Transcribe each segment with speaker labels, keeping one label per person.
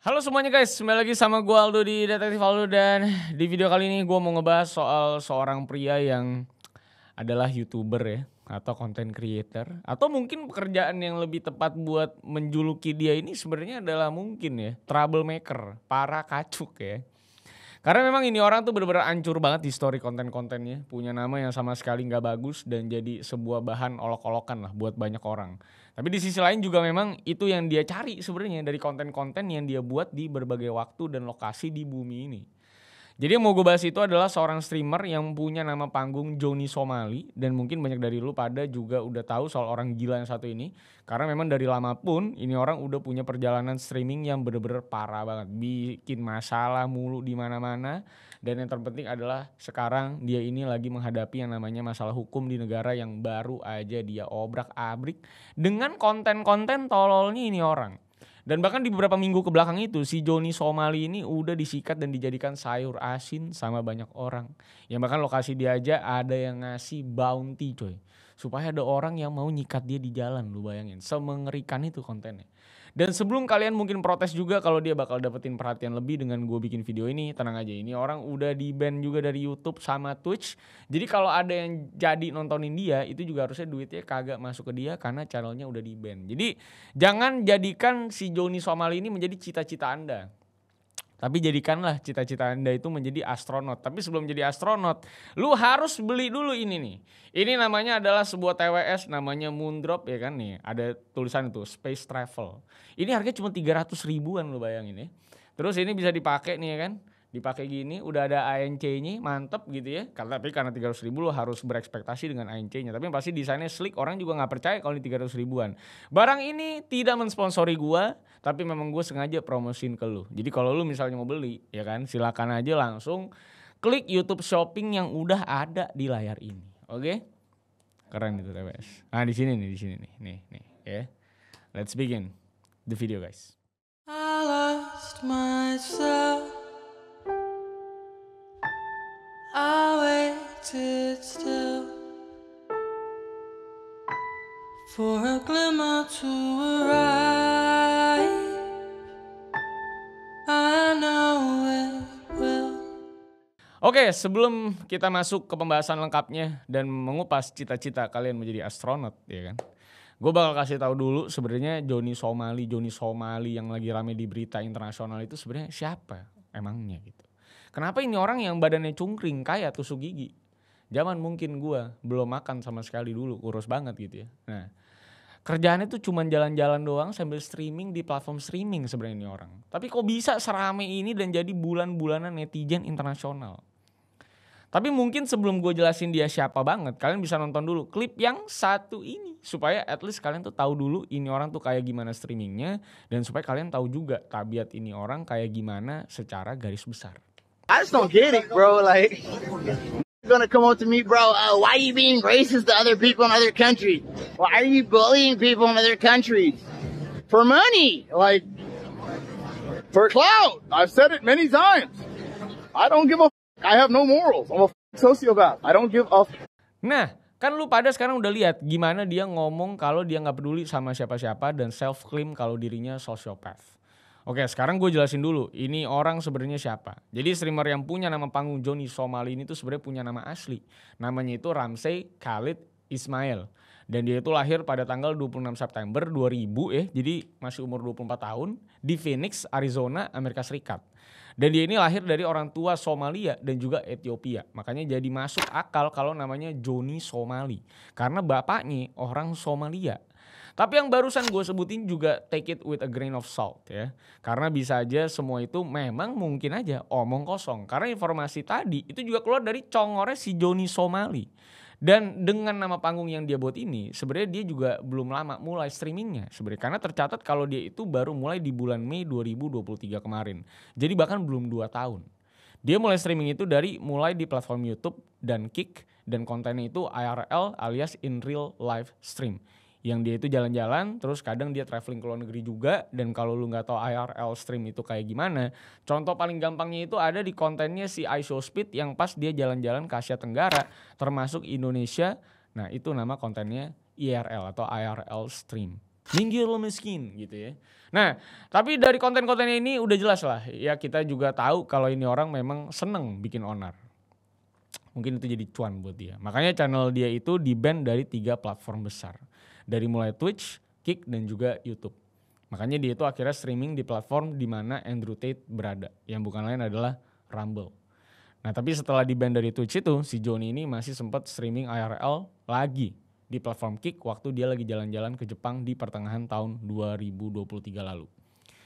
Speaker 1: Halo semuanya guys, kembali lagi sama gue Aldo di Detektif Aldo. Dan di video kali ini gue mau ngebahas soal seorang pria yang adalah YouTuber ya, atau content creator, atau mungkin pekerjaan yang lebih tepat buat menjuluki dia ini sebenarnya adalah mungkin ya troublemaker, para kacuk ya. Karena memang ini orang tuh bener-bener hancur banget di story konten-kontennya. Punya nama yang sama sekali gak bagus dan jadi sebuah bahan olok-olokan lah buat banyak orang. Tapi di sisi lain juga memang itu yang dia cari sebenarnya dari konten-konten yang dia buat di berbagai waktu dan lokasi di bumi ini. Jadi yang mau gue bahas itu adalah seorang streamer yang punya nama panggung Johnny Somali. Dan mungkin banyak dari lu pada juga udah tahu soal orang gila yang satu ini. Karena memang dari lama pun ini orang udah punya perjalanan streaming yang bener-bener parah banget. Bikin masalah mulu di mana-mana. Dan yang terpenting adalah sekarang dia ini lagi menghadapi yang namanya masalah hukum di negara yang baru aja dia obrak-abrik dengan konten-konten tololnya ini orang. Dan bahkan di beberapa minggu ke belakang itu si Johnny Somali ini udah disikat dan dijadikan sayur asin sama banyak orang. Yang bahkan lokasi dia aja ada yang ngasih bounty coy. Supaya ada orang yang mau nyikat dia di jalan, lu bayangin. Semengerikan itu kontennya. Dan sebelum kalian mungkin protes juga kalau dia bakal dapetin perhatian lebih dengan gue bikin video ini, tenang aja, ini orang udah di ban juga dari YouTube sama Twitch. Jadi kalau ada yang jadi nontonin dia, itu juga harusnya duitnya kagak masuk ke dia karena channelnya udah di ban. Jadi jangan jadikan si Johnny Somali ini menjadi cita-cita Anda. Tapi jadikanlah cita-cita Anda itu menjadi astronot. Tapi sebelum jadi astronot, lu harus beli dulu ini nih. Ini namanya adalah sebuah TWS namanya Moondrop ya kan nih. Ada tulisan itu Space Travel. Ini harganya cuma 300 ribuan lu bayangin ya. Terus ini bisa dipakai nih ya kan. Dipakai gini udah ada ANC-nya mantep gitu ya. Tapi karena 300 ribu lo harus berekspektasi dengan ANC-nya. Tapi pasti desainnya sleek, orang juga gak percaya kalau ini 300 ribuan. Barang ini tidak mensponsori gua, tapi memang gue sengaja promosin ke lu. Jadi kalau lu misalnya mau beli ya kan, silakan aja langsung klik YouTube Shopping yang udah ada di layar ini. Oke? Keren itu TWS. Nah di sini nih. Nih ya. Let's begin the video guys.
Speaker 2: I lost myself. I waited still for a glimmer to arrive. I know it will.
Speaker 1: Oke, sebelum kita masuk ke pembahasan lengkapnya dan mengupas cita-cita kalian menjadi astronot, ya kan? Gue bakal kasih tahu dulu sebenarnya Johnny Somali yang lagi rame di berita internasional itu sebenarnya siapa emangnya gitu. Kenapa ini orang yang badannya cungkring kayak tusuk gigi? Zaman mungkin gue belum makan sama sekali dulu, kurus banget gitu ya. Nah, kerjaannya tuh cuman jalan-jalan doang sambil streaming di platform streaming sebenarnya ini orang. Tapi kok bisa serame ini dan jadi bulan-bulanan netizen internasional? Tapi mungkin sebelum gue jelasin dia siapa banget, kalian bisa nonton dulu klip yang satu ini. Supaya at least kalian tuh tahu dulu ini orang tuh kayak gimana streamingnya. Dan supaya kalian tahu juga tabiat ini orang kayak gimana secara garis besar.
Speaker 3: I just don't get it, bro. Like, you're gonna come up to me, bro. Why are you being racist to other people in other countries? Why are you bullying people in other countries? For money, like, for clout. I've said it many times. I don't give a f. I have no morals. I'm a sociopath. I don't give a f.
Speaker 1: Nah, kan lu pada sekarang udah lihat gimana dia ngomong kalau dia gak peduli sama siapa-siapa dan self-claim kalau dirinya sociopath. Oke, sekarang gue jelasin dulu. Ini orang sebenarnya siapa. Jadi streamer yang punya nama panggung Johnny Somali ini tuh sebenarnya punya nama asli. Namanya itu Ramsey Khalid Ismail. Dan dia itu lahir pada tanggal 26 September 2000 ya. Jadi masih umur 24 tahun di Phoenix, Arizona, Amerika Serikat. Dan dia ini lahir dari orang tua Somalia dan juga Ethiopia. Makanya jadi masuk akal kalau namanya Johnny Somali. Karena bapaknya orang Somalia. Tapi yang barusan gue sebutin juga take it with a grain of salt ya. Karena bisa aja semua itu memang mungkin aja omong kosong. Karena informasi tadi itu juga keluar dari congornya si Johnny Somali. Dan dengan nama panggung yang dia buat ini sebenarnya dia juga belum lama mulai streamingnya sebenarnya. Karena tercatat kalau dia itu baru mulai di bulan Mei 2023 kemarin. Jadi bahkan belum 2 tahun. Dia mulai streaming itu dari mulai di platform YouTube dan Kick. Dan kontennya itu IRL alias in real live stream. Yang dia itu jalan-jalan, terus kadang dia traveling ke luar negeri juga. Dan kalau lu gak tahu IRL stream itu kayak gimana, contoh paling gampangnya itu ada di kontennya si iShowSpeed yang pas dia jalan-jalan ke Asia Tenggara, termasuk Indonesia. Nah itu nama kontennya IRL atau IRL stream. minggir lo miskin gitu ya. Nah, tapi dari konten-kontennya ini udah jelas lah ya, kita juga tahu kalau ini orang memang seneng bikin onar. Mungkin itu jadi cuan buat dia. Makanya channel dia itu di-ban dari 3 platform besar. Dari mulai Twitch, Kick, dan juga YouTube. Makanya dia itu akhirnya streaming di platform di mana Andrew Tate berada. Yang bukan lain adalah Rumble. Nah tapi setelah di-ban dari Twitch itu, si Johnny ini masih sempat streaming IRL lagi di platform Kick waktu dia lagi jalan-jalan ke Jepang di pertengahan tahun 2023 lalu.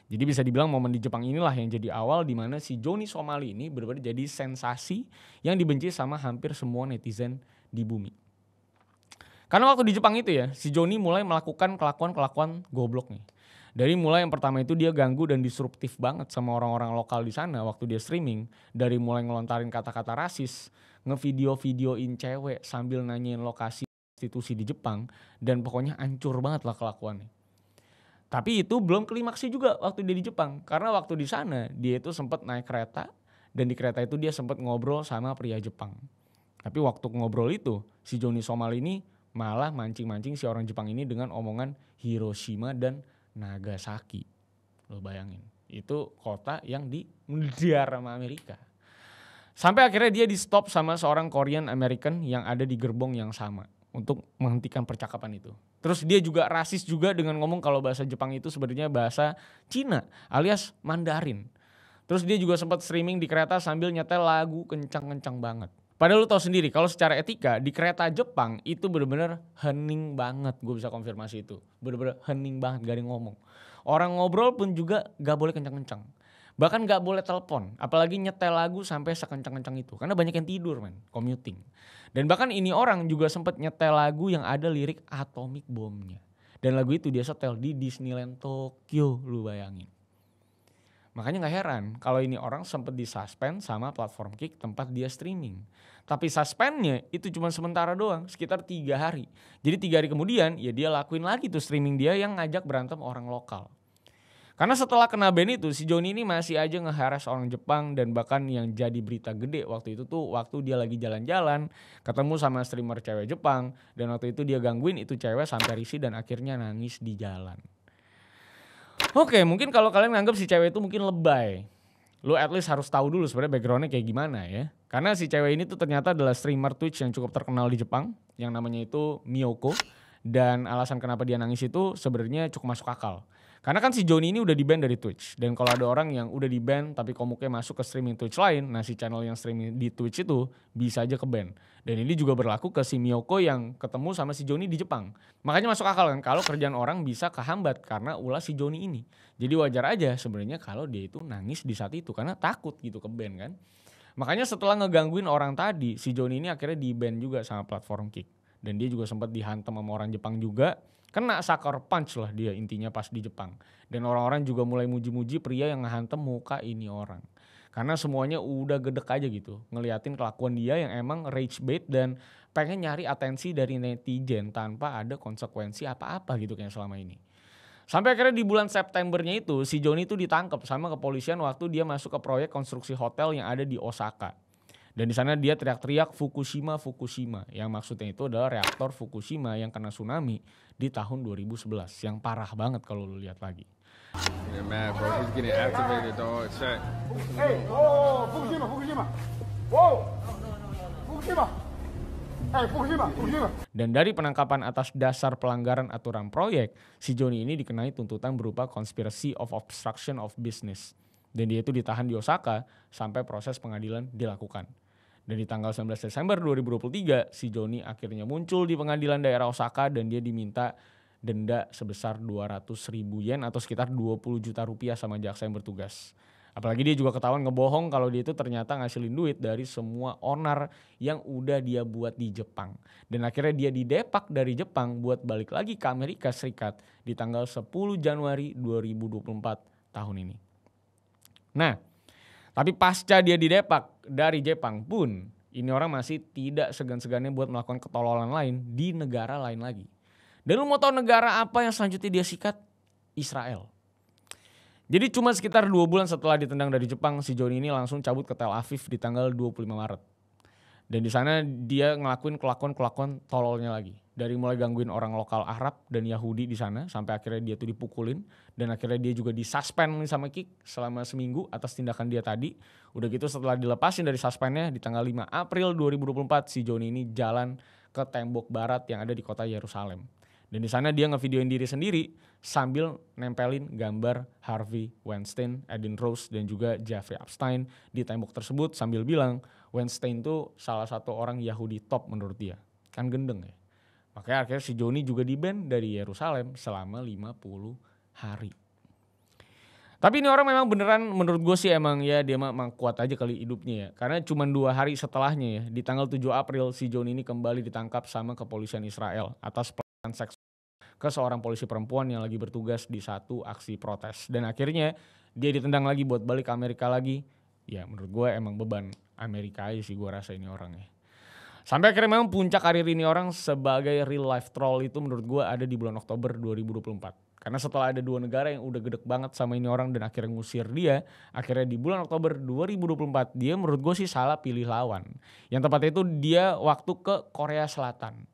Speaker 1: Jadi bisa dibilang momen di Jepang inilah yang jadi awal di mana si Johnny Somali ini benar-benar jadi sensasi yang dibenci sama hampir semua netizen di bumi. Karena waktu di Jepang itu ya, si Johnny mulai melakukan kelakuan-kelakuan goblok nih. Dari mulai yang pertama itu dia ganggu dan disruptif banget sama orang-orang lokal di sana waktu dia streaming. Dari mulai ngelontarin kata-kata rasis, ngevideo-videoin cewek sambil nanyain lokasi prostitusi di Jepang. Dan pokoknya hancur banget lah kelakuannya. Tapi itu belum klimaksnya juga waktu dia di Jepang. Karena waktu di sana dia itu sempat naik kereta. Dan di kereta itu dia sempat ngobrol sama pria Jepang. Tapi waktu ngobrol itu si Johnny Somali ini malah mancing-mancing si orang Jepang ini dengan omongan Hiroshima dan Nagasaki. Lo bayangin, itu kota yang dimendiar sama Amerika. Sampai akhirnya dia di stop sama seorang Korean American yang ada di gerbong yang sama untuk menghentikan percakapan itu. Terus dia juga rasis juga dengan ngomong kalau bahasa Jepang itu sebenarnya bahasa Cina alias Mandarin. Terus dia juga sempat streaming di kereta sambil nyetel lagu kencang-kencang banget. Padahal lu tahu sendiri kalau secara etika di kereta Jepang itu bener-bener hening banget, gue bisa konfirmasi itu. Bener-bener hening banget, gak ada yang ngomong. Orang ngobrol pun juga gak boleh kencang-kencang. Bahkan gak boleh telepon, apalagi nyetel lagu sampai sekencang-kencang itu. Karena banyak yang tidur men, commuting. Dan bahkan ini orang juga sempat nyetel lagu yang ada lirik Atomic Bomb-nya. Dan lagu itu dia setel di Disneyland Tokyo, lu bayangin. Makanya gak heran kalau ini orang sempat disuspend sama platform Kick tempat dia streaming. Tapi suspendnya itu cuma sementara doang, sekitar 3 hari. Jadi 3 hari kemudian ya dia lakuin lagi tuh streaming dia yang ngajak berantem orang lokal. Karena setelah kena ban itu si Johnny ini masih aja nge-harass orang Jepang. Dan bahkan yang jadi berita gede waktu itu tuh waktu dia lagi jalan-jalan ketemu sama streamer cewek Jepang. Dan waktu itu dia gangguin itu cewek sampai risih dan akhirnya nangis di jalan. Oke, mungkin kalau kalian nganggap si cewek itu mungkin lebay, lu at least harus tahu dulu sebenarnya backgroundnya kayak gimana ya. Karena si cewek ini tuh ternyata adalah streamer Twitch yang cukup terkenal di Jepang, yang namanya itu Miyoko. Dan alasan kenapa dia nangis itu sebenarnya cukup masuk akal. Karena kan si Johnny ini udah di-ban dari Twitch. Dan kalau ada orang yang udah di-ban tapi komuknya masuk ke streaming Twitch lain, nah si channel yang streaming di Twitch itu bisa aja ke-ban. Dan ini juga berlaku ke si Miyoko yang ketemu sama si Johnny di Jepang. Makanya masuk akal kan kalau kerjaan orang bisa kehambat karena ulah si Johnny ini. Jadi wajar aja sebenarnya kalau dia itu nangis di saat itu karena takut gitu ke-ban kan. Makanya setelah ngegangguin orang tadi, si Johnny ini akhirnya di-ban juga sama platform Kick. Dan dia juga sempat dihantam sama orang Jepang juga. Kena sucker punch lah dia intinya pas di Jepang. Dan orang-orang juga mulai muji-muji pria yang ngehantem muka ini orang. Karena semuanya udah gedek aja gitu. Ngeliatin kelakuan dia yang emang rage bait dan pengen nyari atensi dari netizen tanpa ada konsekuensi apa-apa gitu kayak selama ini. Sampai akhirnya di bulan Septembernya itu si Johnny itu ditangkap sama kepolisian waktu dia masuk ke proyek konstruksi hotel yang ada di Osaka. Dan di sana dia teriak-teriak Fukushima, Fukushima. Yang maksudnya itu adalah reaktor Fukushima yang kena tsunami di tahun 2011. Yang parah banget kalau lu lihat lagi.
Speaker 4: Yeah, mad, bro. He's getting activated, dog. Check.
Speaker 5: Hey, oh, Fukushima, Fukushima. Wow. Fukushima. Hey, Fukushima, Fukushima.
Speaker 1: Dan dari penangkapan atas dasar pelanggaran aturan proyek, si Johnny ini dikenai tuntutan berupa conspiracy of obstruction of business. Dan dia itu ditahan di Osaka sampai proses pengadilan dilakukan. Dan di tanggal 19 Desember 2023, si Johnny akhirnya muncul di pengadilan daerah Osaka dan dia diminta denda sebesar 200.000 yen atau sekitar 20 juta rupiah sama jaksa yang bertugas. Apalagi dia juga ketahuan ngebohong kalau dia itu ternyata ngasilin duit dari semua onar yang udah dia buat di Jepang. Dan akhirnya dia didepak dari Jepang buat balik lagi ke Amerika Serikat di tanggal 10 Januari 2024 tahun ini. Nah, tapi pasca dia didepak dari Jepang pun, ini orang masih tidak segan-segannya buat melakukan ketololan lain di negara lain lagi. Dan lu mau tahu negara apa yang selanjutnya dia sikat? Israel. Jadi cuma sekitar 2 bulan setelah ditendang dari Jepang, si Johnny ini langsung cabut ke Tel Aviv di tanggal 25 Maret. Dan di sana dia ngelakuin kelakuan-kelakuan tololnya lagi. Dari mulai gangguin orang lokal Arab dan Yahudi di sana sampai akhirnya dia tuh dipukulin dan akhirnya dia juga disuspend sama Kik selama seminggu atas tindakan dia tadi. Udah gitu setelah dilepasin dari suspendnya di tanggal 5 April 2024 si Johnny ini jalan ke tembok barat yang ada di kota Yerusalem. Dan di sana dia ngevideoin diri sendiri sambil nempelin gambar Harvey Weinstein, Eden Rose dan juga Jeffrey Epstein di tembok tersebut sambil bilang Weinstein tuh salah satu orang Yahudi top menurut dia. Kan gendeng ya. Makanya akhirnya si Johnny juga di-ban dari Yerusalem selama 50 hari. Tapi ini orang memang beneran menurut gue sih emang ya dia memang kuat aja kali hidupnya ya. Karena cuma 2 hari setelahnya ya di tanggal 7 April si Johnny ini kembali ditangkap sama kepolisian Israel atas pelecehan seksual ke seorang polisi perempuan yang lagi bertugas di satu aksi protes. Dan akhirnya dia ditendang lagi buat balik ke Amerika lagi. Ya menurut gue emang beban Amerika aja sih gue rasa ini orangnya. Sampai akhirnya memang puncak karir ini orang sebagai real life troll itu menurut gue ada di bulan Oktober 2024. Karena setelah ada 2 negara yang udah gedek banget sama ini orang dan akhirnya ngusir dia. Akhirnya di bulan Oktober 2024 dia menurut gue sih salah pilih lawan. Yang tepatnya itu dia waktu ke Korea Selatan.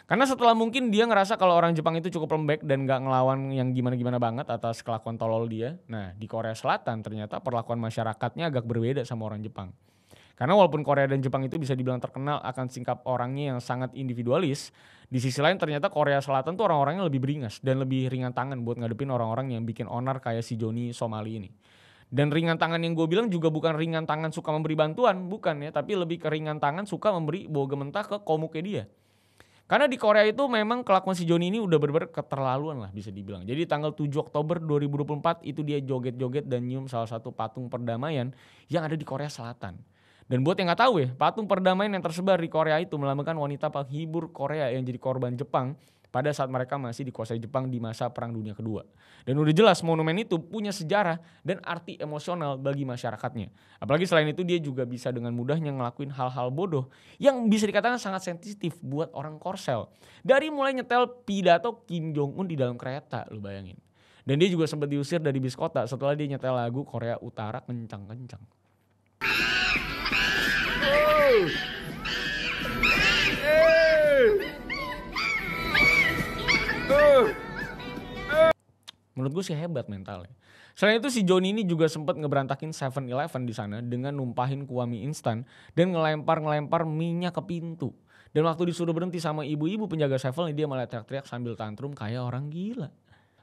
Speaker 1: Karena setelah mungkin dia ngerasa kalau orang Jepang itu cukup lembek dan gak ngelawan yang gimana-gimana banget atas kelakuan tolol dia. Nah di Korea Selatan ternyata perlakuan masyarakatnya agak berbeda sama orang Jepang. Karena walaupun Korea dan Jepang itu bisa dibilang terkenal akan sikap orangnya yang sangat individualis, di sisi lain ternyata Korea Selatan tuh orang-orangnya lebih beringas dan lebih ringan tangan buat ngadepin orang-orang yang bikin onar kayak si Johnny Somali ini. Dan ringan tangan yang gue bilang juga bukan ringan tangan suka memberi bantuan, bukan ya, tapi lebih ke ringan tangan suka memberi bawa gementah ke komuknya dia. Karena di Korea itu memang kelakuan si Johnny ini udah bener-bener keterlaluan lah bisa dibilang. Jadi tanggal 7 Oktober 2024 itu dia joget-joget dan nyium salah satu patung perdamaian yang ada di Korea Selatan. Dan buat yang gak tahu ya, patung perdamaian yang tersebar di Korea itu melambangkan wanita penghibur Korea yang jadi korban Jepang pada saat mereka masih dikuasai Jepang di masa Perang Dunia Kedua. Dan udah jelas monumen itu punya sejarah dan arti emosional bagi masyarakatnya. Apalagi selain itu dia juga bisa dengan mudahnya ngelakuin hal-hal bodoh yang bisa dikatakan sangat sensitif buat orang Korsel. Dari mulai nyetel pidato Kim Jong-un di dalam kereta, lu bayangin. Dan dia juga sempat diusir dari bis kota setelah dia nyetel lagu Korea Utara kencang-kencang. Menurut gue sih hebat mentalnya. Selain itu si Johnny ini juga sempat ngeberantakin 7-Eleven di sana dengan numpahin kuah mie instan dan ngelempar minyak ke pintu. Dan waktu disuruh berhenti sama ibu-ibu penjaga 7, dia malah teriak-teriak sambil tantrum kayak orang gila.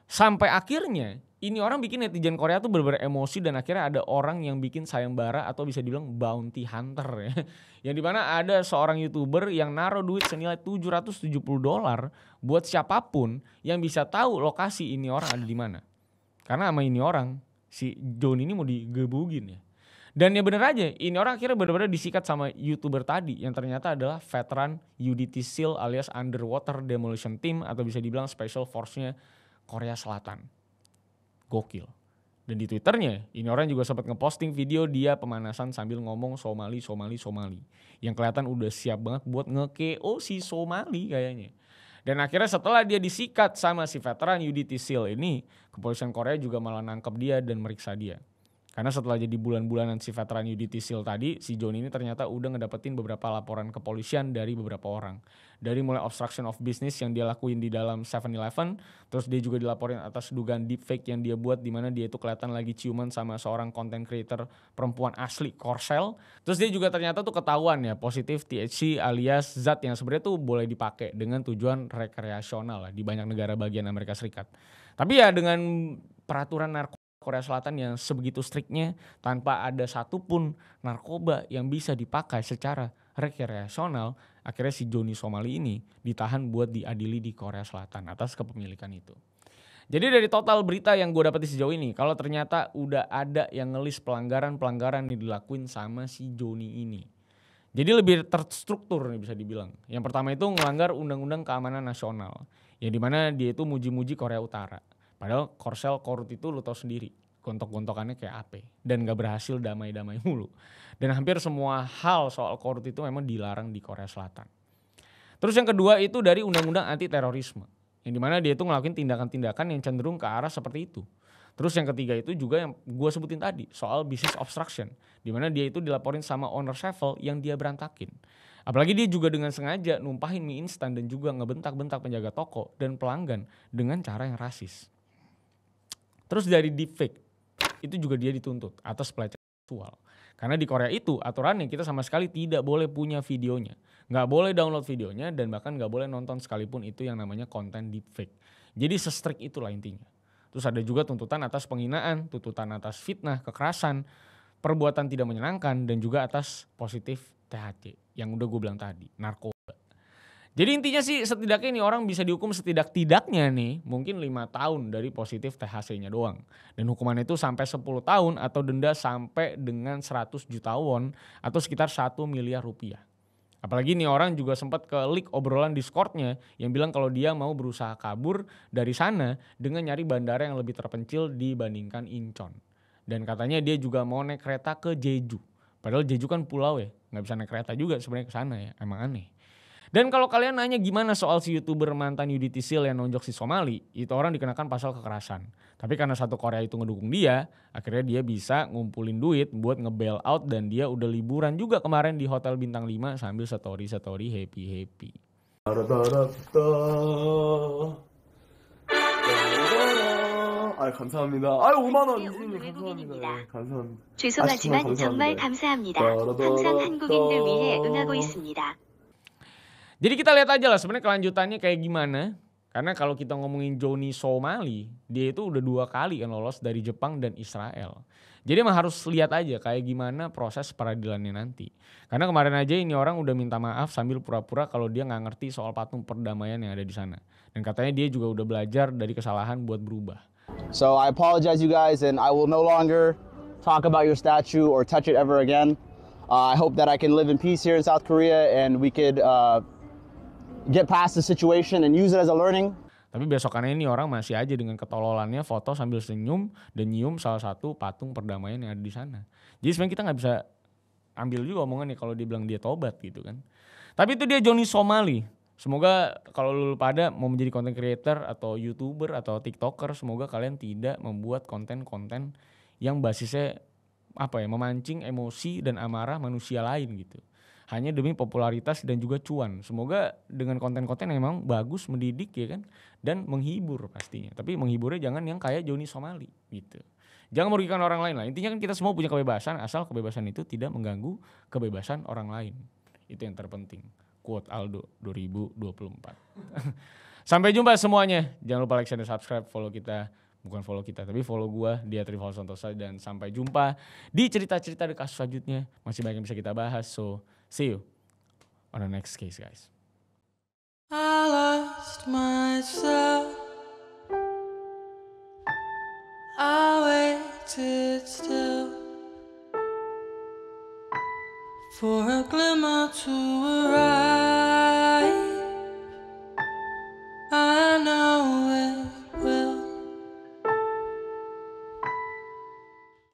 Speaker 1: Sampai akhirnya ini orang bikin netizen Korea tuh bener-bener emosi dan akhirnya ada orang yang bikin sayembara atau bisa dibilang bounty hunter ya. Yang dimana ada seorang YouTuber yang naruh duit senilai $770 buat siapapun yang bisa tahu lokasi ini orang ada di mana. Karena sama ini orang si John ini mau digebugin ya. Dan ya bener aja ini orang akhirnya bener-bener disikat sama YouTuber tadi yang ternyata adalah veteran UDT SEAL alias Underwater Demolition Team atau bisa dibilang Special Force-nya Korea Selatan. Gokil. Dan di Twitternya ini orang juga sempat ngeposting video dia pemanasan sambil ngomong Somali. Yang kelihatan udah siap banget buat nge-KO si Somali kayaknya. Dan akhirnya setelah dia disikat sama si veteran UDT SEAL ini, kepolisian Korea juga malah nangkep dia dan meriksa dia. Karena setelah jadi bulan-bulanan si veteran UDT SEAL tadi, si John ini ternyata udah ngedapetin beberapa laporan kepolisian dari beberapa orang. Dari mulai obstruction of business yang dia lakuin di dalam 7-Eleven, terus dia juga dilaporin atas dugaan deepfake yang dia buat di mana dia itu kelihatan lagi ciuman sama seorang content creator perempuan asli Korsel. Terus dia juga ternyata tuh ketahuan ya positif THC alias zat yang sebenarnya tuh boleh dipakai dengan tujuan rekreasional lah di banyak negara bagian Amerika Serikat. Tapi ya dengan peraturan narkoba Korea Selatan yang sebegitu striknya tanpa ada satupun narkoba yang bisa dipakai secara rekreasional, akhirnya si Johnny Somali ini ditahan buat diadili di Korea Selatan atas kepemilikan itu. Jadi dari total berita yang gue dapat sejauh ini, kalau ternyata udah ada yang ngelis pelanggaran-pelanggaran yang dilakuin sama si Johnny ini. Jadi lebih terstruktur nih bisa dibilang. Yang pertama itu ngelanggar Undang-Undang Keamanan Nasional, yang dimana dia itu muji-muji Korea Utara. Padahal Korsel Korut itu lo tau sendiri, gontok-gontokannya kayak apa dan gak berhasil damai-damai mulu. Dan hampir semua hal soal Korut itu memang dilarang di Korea Selatan. Terus yang kedua itu dari Undang-Undang Anti Terorisme, yang dimana dia itu ngelakuin tindakan-tindakan yang cenderung ke arah seperti itu. Terus yang ketiga itu juga yang gue sebutin tadi soal business obstruction, dimana dia itu dilaporin sama owner Sevel yang dia berantakin. Apalagi dia juga dengan sengaja numpahin mie instan dan juga ngebentak-bentak penjaga toko dan pelanggan dengan cara yang rasis. Terus dari deepfake, itu juga dia dituntut atas pelecehan seksual. Karena di Korea itu aturannya kita sama sekali tidak boleh punya videonya. Nggak boleh download videonya dan bahkan nggak boleh nonton sekalipun itu yang namanya konten deepfake. Jadi se-strict itulah intinya. Terus ada juga tuntutan atas penghinaan, tuntutan atas fitnah, kekerasan, perbuatan tidak menyenangkan dan juga atas positif THC yang udah gue bilang tadi, narkoba. Jadi intinya sih setidaknya ini orang bisa dihukum setidak-tidaknya nih mungkin 5 tahun dari positif THC-nya doang. Dan hukumannya itu sampai 10 tahun atau denda sampai dengan 100 juta won atau sekitar 1 miliar rupiah. Apalagi nih orang juga sempat ke leak obrolan Discord-nya yang bilang kalau dia mau berusaha kabur dari sana dengan nyari bandara yang lebih terpencil dibandingkan Incheon. Dan katanya dia juga mau naik kereta ke Jeju. Padahal Jeju kan pulau ya, nggak bisa naik kereta juga sebenarnya ke sana ya, emang aneh. Dan kalau kalian nanya gimana soal si YouTuber mantan Yudi Tisil yang nonjok si Somali, itu orang dikenakan pasal kekerasan. Tapi karena satu Korea itu ngedukung dia, akhirnya dia bisa ngumpulin duit buat nge-bail out dan dia udah liburan juga kemarin di Hotel Bintang 5 sambil story happy-happy.
Speaker 6: 감사합니다. 5만 원 이진님 감사합니다. 감사합니다.
Speaker 7: 죄송하지만 정말 감사합니다. 항상 한국인들 위해 응하고 있습니다.
Speaker 1: Jadi kita lihat aja lah sebenarnya kelanjutannya kayak gimana. Karena kalau kita ngomongin Johnny Somali, dia itu udah 2 kali kan lolos dari Jepang dan Israel. Jadi emang harus lihat aja kayak gimana proses peradilannya nanti. Karena kemarin aja ini orang udah minta maaf sambil pura-pura kalau dia nggak ngerti soal patung perdamaian yang ada di sana. Dan katanya dia juga udah belajar dari kesalahan buat berubah.
Speaker 8: So I apologize you guys and I will no longer talk about your statue or touch it ever again. I hope that I can live in peace here in South Korea and we could get past the situation and use it as a learning.
Speaker 1: Tapi besokannya ini orang masih aja dengan ketololannya foto sambil senyum dan nyium salah satu patung perdamaian yang ada di sana. Jadi sebenarnya kita nggak bisa ambil juga omongannya kalau dia bilang dia tobat gitu kan. Tapi itu dia Johnny Somali. Semoga kalau lu pada mau menjadi content creator atau YouTuber atau TikToker, semoga kalian tidak membuat konten-konten yang basisnya memancing emosi dan amarah manusia lain gitu. Hanya demi popularitas dan juga cuan. Semoga dengan konten-konten yang memang bagus, mendidik ya kan, dan menghibur pastinya. Tapi menghiburnya jangan yang kayak Johnny Somali gitu. Jangan merugikan orang lain lah. Intinya kan kita semua punya kebebasan, asal kebebasan itu tidak mengganggu kebebasan orang lain. Itu yang terpenting. Quote Aldo 2024. Sampai jumpa semuanya. Jangan lupa like, share, dan subscribe. Follow kita. Bukan follow kita, tapi follow gue di @rivalsantosa. Dan sampai jumpa di cerita-cerita di kasus selanjutnya. Masih banyak yang bisa kita bahas. So, see you on the next case, guys.
Speaker 2: I lost myself. I waited still for a glimmer to arrive.